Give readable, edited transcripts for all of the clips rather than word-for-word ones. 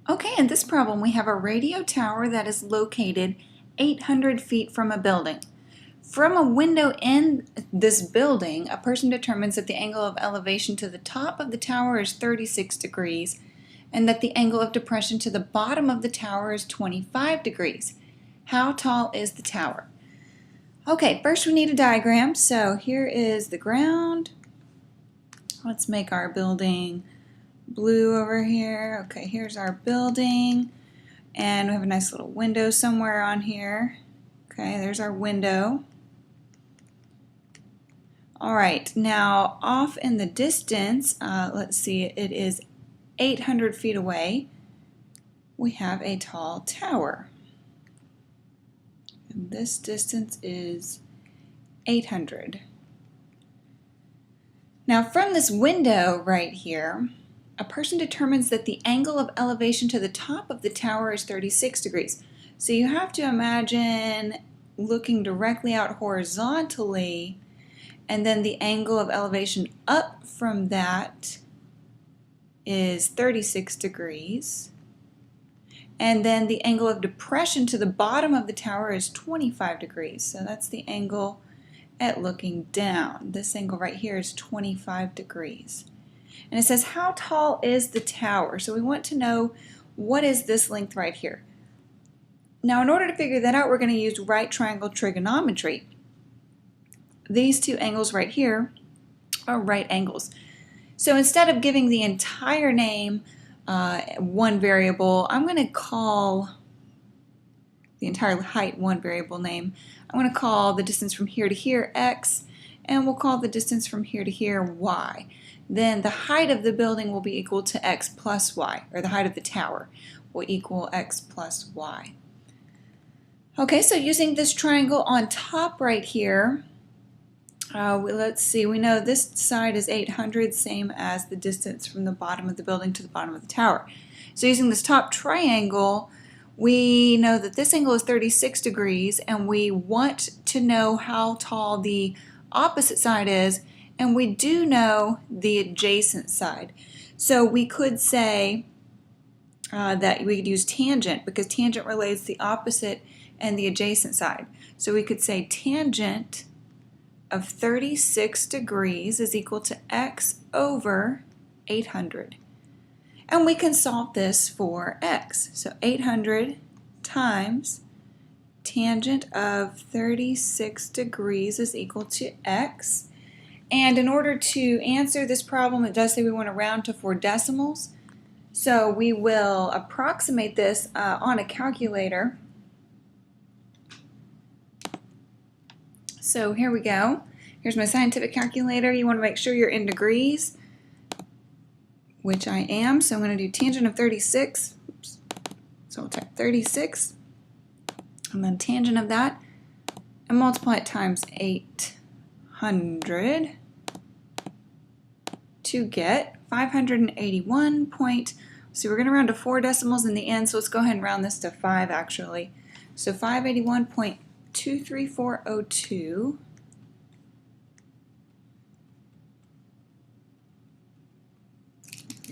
Okay, in this problem we have a radio tower that is located 800 feet from a building. From a window in this building, a person determines that the angle of elevation to the top of the tower is 36 degrees and that the angle of depression to the bottom of the tower is 25 degrees. How tall is the tower? Okay, first we need a diagram. So here is the ground. Let's make our building blue over here. Okay, here's our building, and we have a nice little window somewhere on here. Okay, there's our window. All right, now off in the distance, let's see, it is 800 feet away. We have a tall tower. And this distance is 800. Now from this window right here, a person determines that the angle of elevation to the top of the tower is 36 degrees. So you have to imagine looking directly out horizontally, and then the angle of elevation up from that is 36 degrees. And then the angle of depression to the bottom of the tower is 25 degrees. So that's the angle at looking down. This angle right here is 25 degrees. And it says, how tall is the tower? So we want to know, what is this length right here? Now, in order to figure that out, we're going to use right triangle trigonometry. These two angles right here are right angles. So instead of giving the entire name one variable, I'm going to call the entire height one variable name. I'm going to call the distance from here to here x, and we'll call the distance from here to here y. Then the height of the building will be equal to x plus y, or the height of the tower will equal x plus y. Okay, so using this triangle on top right here, let's see, we know this side is 800, same as the distance from the bottom of the building to the bottom of the tower. So using this top triangle, we know that this angle is 36 degrees, and we want to know how tall the opposite side is, and we do know the adjacent side. So we could say that we could use tangent, because tangent relates the opposite and the adjacent side. So we could say tangent of 36 degrees is equal to x over 800. And we can solve this for x. So 800 times tangent of 36 degrees is equal to x. And in order to answer this problem, it does say we want to round to 4 decimals. So we will approximate this on a calculator. So here we go. Here's my scientific calculator. You want to make sure you're in degrees, which I am. So I'm going to do tangent of 36. Oops. So we'll type 36, and then tangent of that, and multiply it times 800 to get 581 point. So we're going to round to 4 decimals in the end. So let's go ahead and round this to 5 actually. So 581.23402.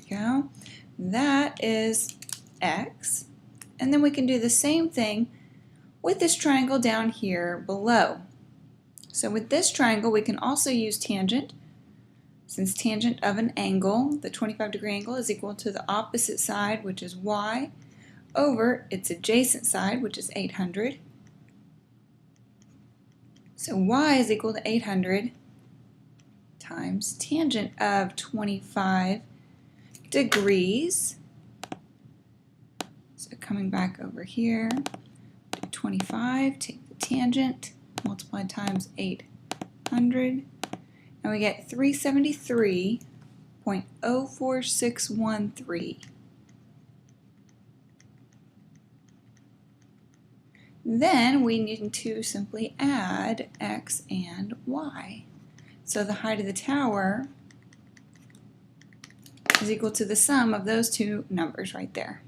Go. That is x, and then we can do the same thing with this triangle down here below. So with this triangle we can also use tangent, since tangent of an angle, the 25-degree angle, is equal to the opposite side, which is y, over its adjacent side, which is 800. So y is equal to 800 times tangent of 25 degrees. So coming back over here, do 25, take the tangent, multiply times 800, and we get 373.04613. Then we need to simply add x and y. So the height of the tower is equal to the sum of those two numbers right there.